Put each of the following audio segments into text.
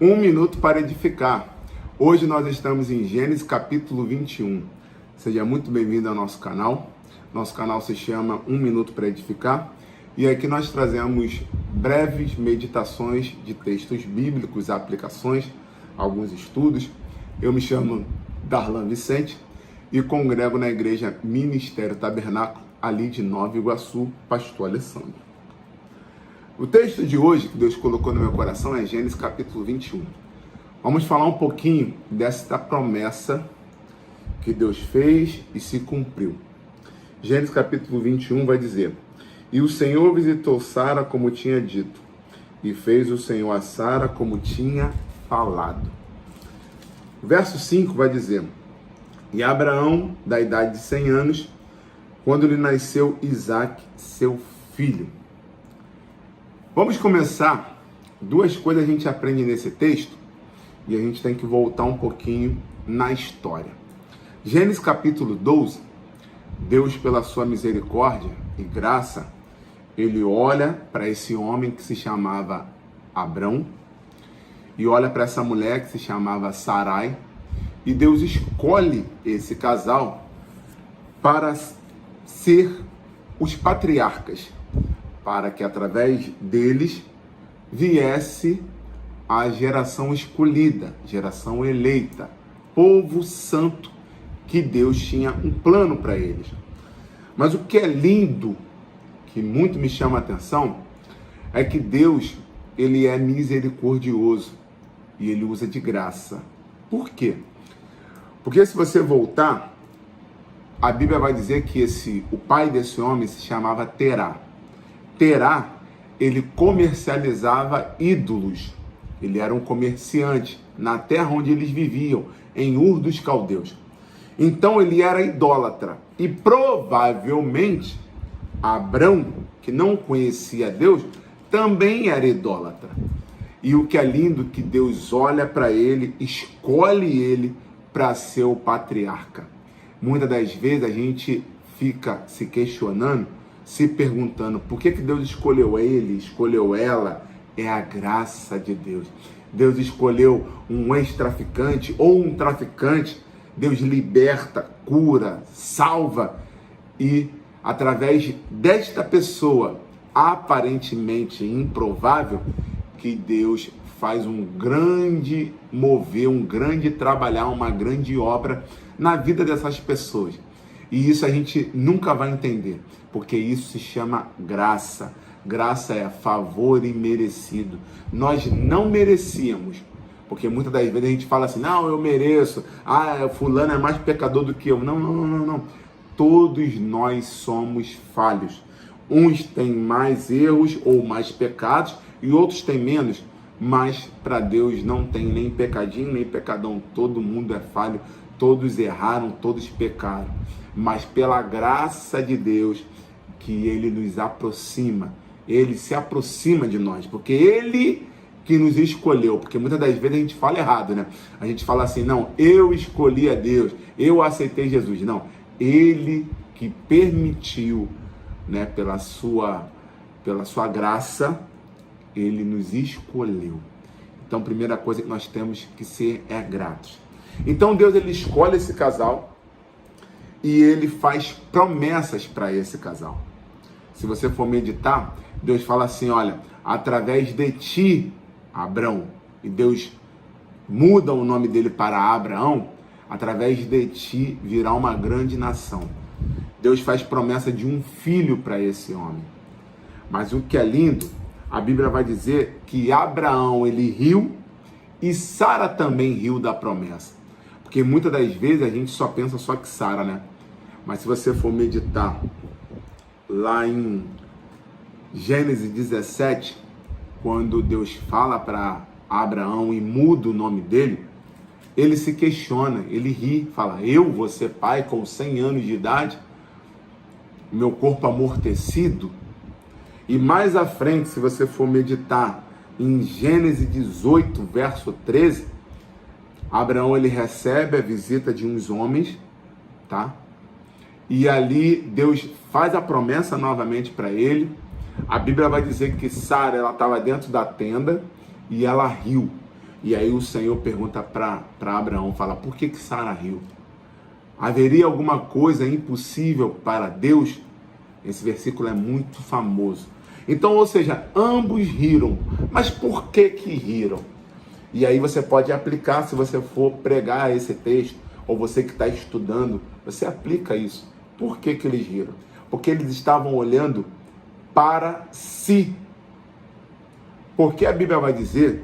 Um minuto para edificar. Hoje nós estamos em Gênesis capítulo 21. Seja muito bem-vindo ao nosso canal. Nosso canal se chama Um Minuto para Edificar. E aqui nós trazemos breves meditações de textos bíblicos, aplicações, alguns estudos. Eu me chamo Darlan Vicente e congrego na igreja Ministério Tabernáculo, ali de Nova Iguaçu, Pastor Alessandro. O texto de hoje que Deus colocou no meu coração é Gênesis capítulo 21. Vamos falar um pouquinho desta promessa que Deus fez e se cumpriu. Gênesis capítulo 21 vai dizer: E o Senhor visitou Sara como tinha dito, e fez o Senhor a Sara como tinha falado. O verso 5 vai dizer: E Abraão, da idade de 100 anos, quando lhe nasceu Isaque, seu filho. Vamos começar. Duas coisas a gente aprende nesse texto e a gente tem que voltar um pouquinho na história. Gênesis capítulo 12, Deus, pela sua misericórdia e graça, ele olha para esse homem que se chamava Abrão e olha para essa mulher que se chamava Sarai, e Deus escolhe esse casal para ser os patriarcas, para que através deles viesse a geração escolhida, geração eleita, povo santo, que Deus tinha um plano para eles. Mas o que é lindo, que muito me chama a atenção, é que Deus, ele é misericordioso e ele usa de graça. Por quê? Porque se você voltar, a Bíblia vai dizer que o pai desse homem se chamava Terá. Terá, ele comercializava ídolos. Ele era um comerciante na terra onde eles viviam, em Ur dos Caldeus. Então ele era idólatra. E provavelmente Abrão, que não conhecia Deus, também era idólatra. E o que é lindo, que Deus olha para ele, escolhe ele para ser o patriarca. Muitas das vezes a gente fica se questionando, se perguntando por que Deus escolheu ele, escolheu ela. É a graça de Deus. Deus escolheu um ex-traficante ou um traficante. Deus liberta, cura, salva. E através desta pessoa aparentemente improvável, que Deus faz um grande mover, um grande trabalhar, uma grande obra na vida dessas pessoas. E isso a gente nunca vai entender, porque isso se chama graça. Graça é favor imerecido. Nós não merecíamos, porque muitas das vezes a gente fala assim: não, eu mereço, fulano é mais pecador do que eu. Não. Todos nós somos falhos. Uns têm mais erros ou mais pecados e outros têm menos, mas para Deus não tem nem pecadinho nem pecadão. Todo mundo é falho, todos erraram, todos pecaram. Mas pela graça de Deus, que ele nos aproxima, ele se aproxima de nós, porque ele que nos escolheu. Porque muitas das vezes a gente fala errado, né? A gente fala assim: não, eu escolhi a Deus, eu aceitei Jesus. Não, ele que permitiu, né, pela sua graça, ele nos escolheu. Então, a primeira coisa que nós temos que ser é gratos. Então Deus, ele escolhe esse casal e ele faz promessas para esse casal. Se você for meditar, Deus fala assim: olha, através de ti, Abrão, e Deus muda o nome dele para Abraão, através de ti virá uma grande nação. Deus faz promessa de um filho para esse homem. Mas o que é lindo, a Bíblia vai dizer que Abraão, ele riu e Sara também riu da promessa. Porque muitas das vezes a gente só pensa só que Sara, né? Mas se você for meditar lá em Gênesis 17, quando Deus fala para Abraão e muda o nome dele, ele se questiona, ele ri, fala: eu vou ser pai com 100 anos de idade, meu corpo amortecido. E mais à frente, se você for meditar em Gênesis 18, verso 13, Abraão, ele recebe a visita de uns homens, tá? E ali Deus faz a promessa novamente para ele. A Bíblia vai dizer que Sara, ela estava dentro da tenda e ela riu. E aí o Senhor pergunta para Abraão, fala, por que Sara riu? Haveria alguma coisa impossível para Deus? Esse versículo é muito famoso. Então, ou seja, ambos riram. Mas por que riram? E aí você pode aplicar, se você for pregar esse texto, ou você que está estudando, você aplica isso. Por que eles riram? Porque eles estavam olhando para si. Porque a Bíblia vai dizer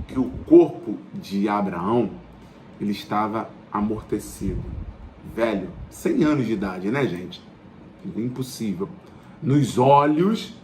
que o corpo de Abraão, ele estava amortecido, velho, 100 anos de idade, né, gente? Impossível. Nos olhos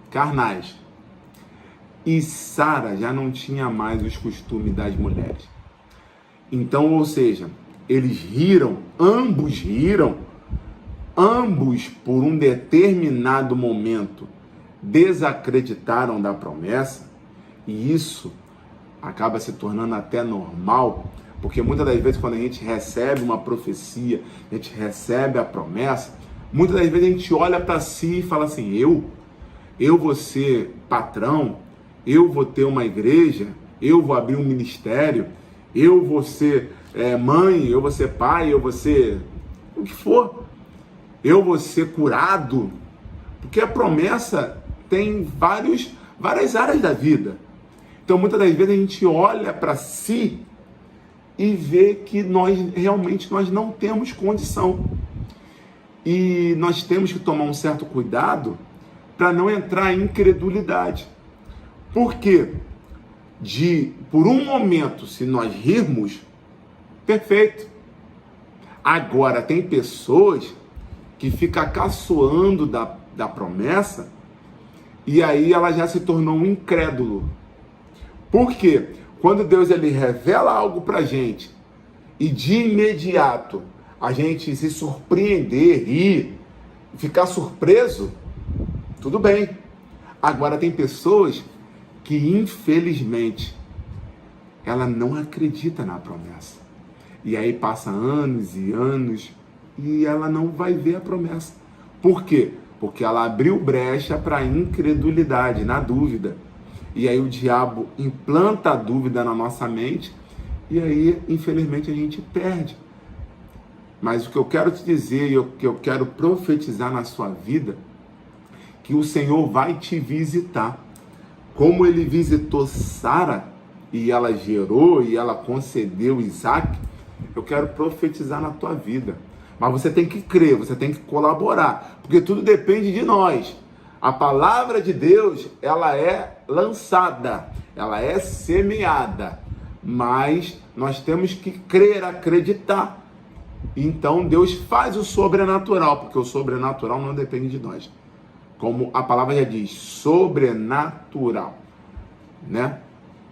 carnais. E Sara já não tinha mais os costumes das mulheres. Então, ou seja, eles riram, ambos por um determinado momento desacreditaram da promessa, e isso acaba se tornando até normal, porque muitas das vezes quando a gente recebe uma profecia, a gente recebe a promessa, muitas das vezes a gente olha para si e fala assim, eu vou ser patrão, eu vou ter uma igreja, eu vou abrir um ministério, eu vou ser mãe, eu vou ser pai, eu vou ser o que for, eu vou ser curado, porque a promessa tem várias áreas da vida. Então muitas das vezes a gente olha para si e vê que nós não temos condição. E nós temos que tomar um certo cuidado para não entrar em incredulidade. Porque por um momento, se nós rirmos, perfeito. Agora, tem pessoas que ficam caçoando da promessa e aí ela já se tornou um incrédulo. Por quê? Quando Deus ele revela algo para a gente e de imediato a gente se surpreender, rir, ficar surpreso, tudo bem. Agora tem pessoas que infelizmente ela não acredita na promessa. E aí passa anos e anos e ela não vai ver a promessa. Por quê? Porque ela abriu brecha para a incredulidade, na dúvida. E aí o diabo implanta a dúvida na nossa mente e aí, infelizmente, a gente perde. Mas o que eu quero te dizer e o que eu quero profetizar na sua vida, que o Senhor vai te visitar. Como ele visitou Sara e ela gerou e ela concedeu Isaac, eu quero profetizar na tua vida. Mas você tem que crer, você tem que colaborar, porque tudo depende de nós. A palavra de Deus, ela é lançada, ela é semeada, mas nós temos que crer, acreditar. Então Deus faz o sobrenatural, porque o sobrenatural não depende de nós. Como a palavra já diz, sobrenatural, né?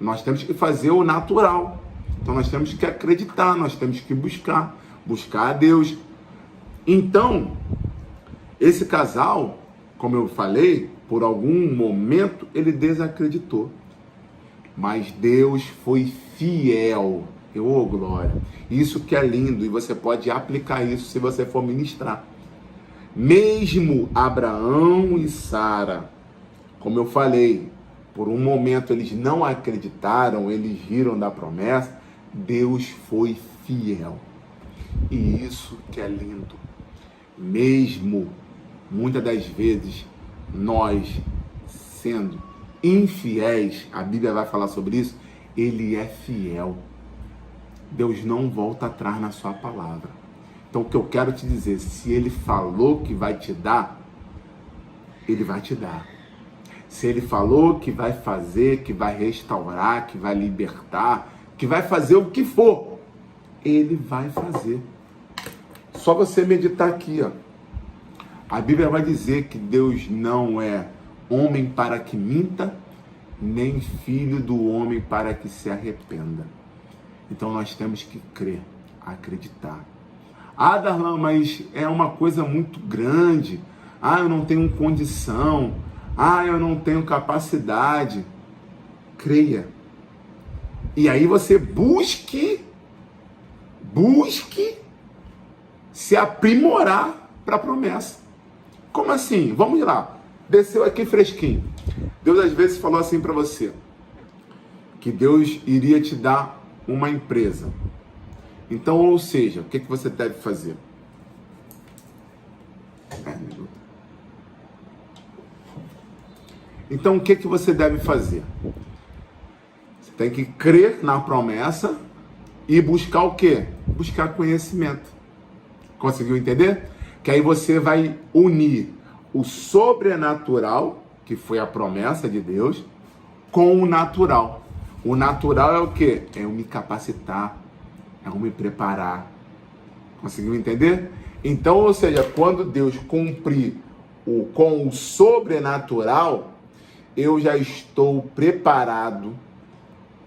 Nós temos que fazer o natural. Então nós temos que acreditar, nós temos que buscar a Deus. Então, esse casal, como eu falei, por algum momento ele desacreditou. Mas Deus foi fiel. Oh, glória. Isso que é lindo e você pode aplicar isso se você for ministrar. Mesmo Abraão e Sara, como eu falei, por um momento eles não acreditaram, eles riram da promessa, Deus foi fiel. E isso que é lindo. Mesmo, muitas das vezes, nós sendo infiéis, a Bíblia vai falar sobre isso, ele é fiel. Deus não volta atrás na sua palavra. Então, o que eu quero te dizer, se ele falou que vai te dar, ele vai te dar. Se ele falou que vai fazer, que vai restaurar, que vai libertar, que vai fazer o que for, ele vai fazer. Só você meditar aqui, ó. A Bíblia vai dizer que Deus não é homem para que minta, nem filho do homem para que se arrependa. Então nós temos que crer, acreditar. Ah, Darlan, mas é uma coisa muito grande. Ah, eu não tenho condição. Ah, eu não tenho capacidade. Creia. E aí você busque se aprimorar para a promessa. Como assim? Vamos lá. Desceu aqui fresquinho. Deus às vezes falou assim para você, que Deus iria te dar uma empresa. Então, ou seja, o que você deve fazer? Então, o que você deve fazer? Você tem que crer na promessa e buscar o quê? Buscar conhecimento. Conseguiu entender? Que aí você vai unir o sobrenatural, que foi a promessa de Deus, com o natural. O natural é o quê? É eu me capacitar, é eu me preparar. Conseguiu entender? Então, ou seja, quando Deus cumprir com o sobrenatural, eu já estou preparado,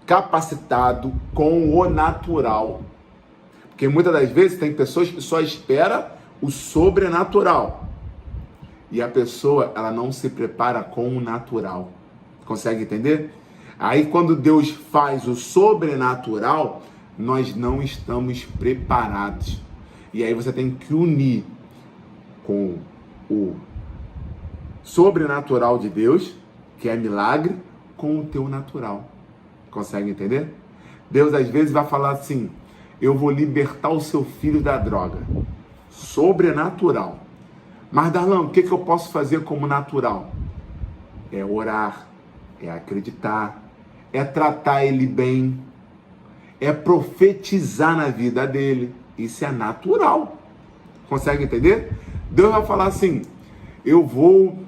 capacitado com o natural. Porque muitas das vezes tem pessoas que só esperam o sobrenatural. E a pessoa, ela não se prepara com o natural. Consegue entender? Aí quando Deus faz o sobrenatural, nós não estamos preparados. E aí você tem que unir com o sobrenatural de Deus, que é milagre, com o teu natural. Consegue entender? Deus às vezes vai falar assim: eu vou libertar o seu filho da droga. Sobrenatural. Mas Darlan, o que eu posso fazer como natural? É orar, é acreditar, é tratar ele bem, é profetizar na vida dele. Isso é natural. Consegue entender? Deus vai falar assim: eu vou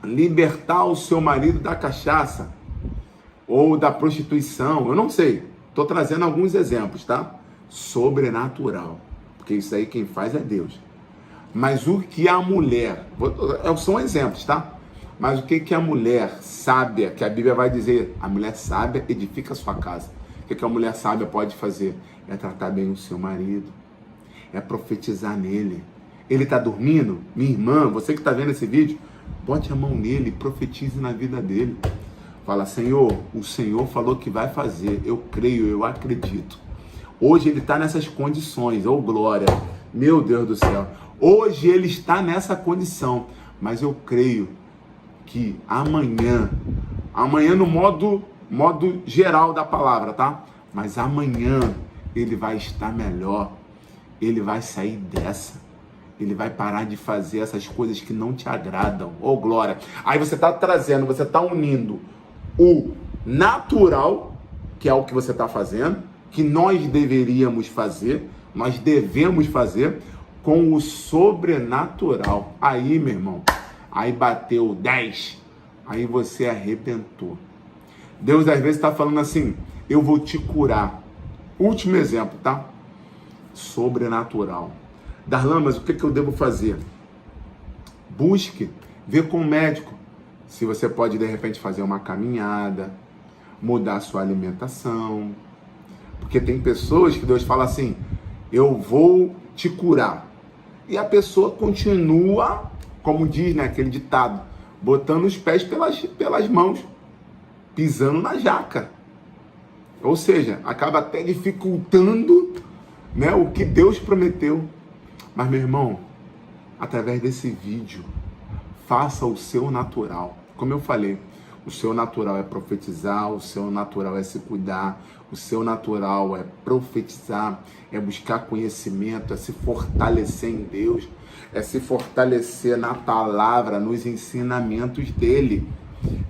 libertar o seu marido da cachaça ou da prostituição. Eu não sei. Estou trazendo alguns exemplos, tá? Sobrenatural. Porque isso aí quem faz é Deus. Mas o que a mulher... São exemplos, tá? Mas o que a mulher sábia, que a Bíblia vai dizer, a mulher sábia edifica a sua casa. O que a mulher sábia pode fazer? É tratar bem o seu marido. É profetizar nele. Ele está dormindo? Minha irmã, você que está vendo esse vídeo, bote a mão nele, profetize na vida dele. Fala: Senhor, o Senhor falou que vai fazer. Eu creio, eu acredito. Hoje ele está nessas condições. Oh, glória. Meu Deus do céu. Hoje ele está nessa condição. Mas eu creio que amanhã no modo geral da palavra, tá? Mas amanhã ele vai estar melhor. Ele vai sair dessa. Ele vai parar de fazer essas coisas que não te agradam. Oh, glória. Aí você está trazendo, você está unindo o natural, que é o que você está fazendo, que nós deveríamos fazer, nós devemos fazer, com o sobrenatural. Aí, meu irmão, aí bateu 10, aí você arrebentou. Deus às vezes está falando assim: eu vou te curar. Último exemplo, tá? Sobrenatural. Darlan, mas o que eu devo fazer? Busque, vê com o médico se você pode de repente fazer uma caminhada, mudar a sua alimentação. Porque tem pessoas que Deus fala assim: eu vou te curar. E a pessoa continua, como diz, né, aquele ditado, botando os pés pelas mãos, pisando na jaca. Ou seja, acaba até dificultando, né, o que Deus prometeu. Mas, meu irmão, através desse vídeo, faça o seu natural. Como eu falei, o seu natural é profetizar, o seu natural é se cuidar, o seu natural é profetizar, é buscar conhecimento, é se fortalecer em Deus, é se fortalecer na palavra, nos ensinamentos dele.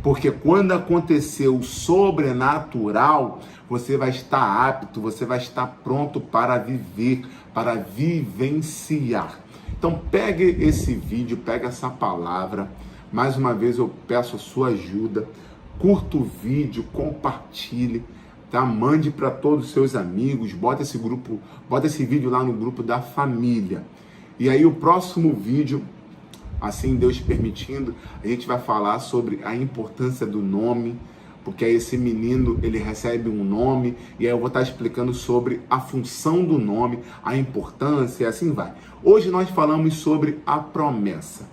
Porque quando acontecer o sobrenatural, você vai estar apto, você vai estar pronto para viver, para vivenciar. Então pegue esse vídeo, pegue essa palavra. Mais uma vez eu peço a sua ajuda. Curta o vídeo, compartilhe, tá? Mande para todos os seus amigos, bota esse vídeo lá no grupo da família. E aí o próximo vídeo, assim Deus permitindo, a gente vai falar sobre a importância do nome, porque aí esse menino, ele recebe um nome, e aí eu vou estar explicando sobre a função do nome, a importância, e assim vai. Hoje nós falamos sobre a promessa,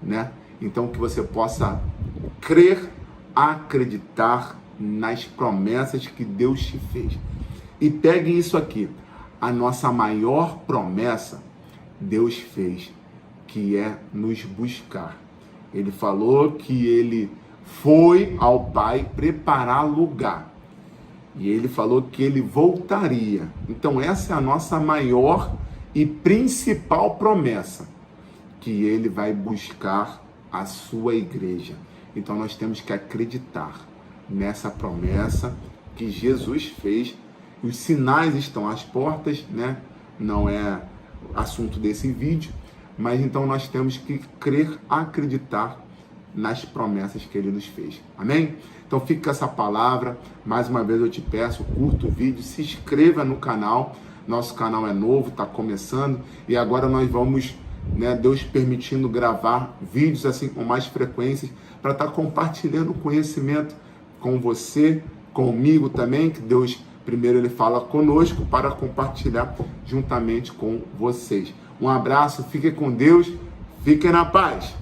né? Então que você possa crer, acreditar nas promessas que Deus te fez. E pegue isso aqui, a nossa maior promessa, Deus fez, que é nos buscar. Ele falou que ele foi ao Pai preparar lugar. E ele falou que ele voltaria. Então essa é a nossa maior e principal promessa, que ele vai buscar a sua igreja. Então nós temos que acreditar nessa promessa que Jesus fez. Os sinais estão às portas, né? Não é assunto desse vídeo, mas então nós temos que crer, acreditar nas promessas que ele nos fez. Amém? Então fica com essa palavra. Mais uma vez eu te peço, curta o vídeo, se inscreva no canal. Nosso canal é novo, está começando, e agora nós vamos, né, Deus permitindo, gravar vídeos assim com mais frequências para estar compartilhando conhecimento com você, comigo também, que Deus primeiro ele fala conosco para compartilhar juntamente com vocês. Um abraço, fiquem com Deus, fiquem na paz.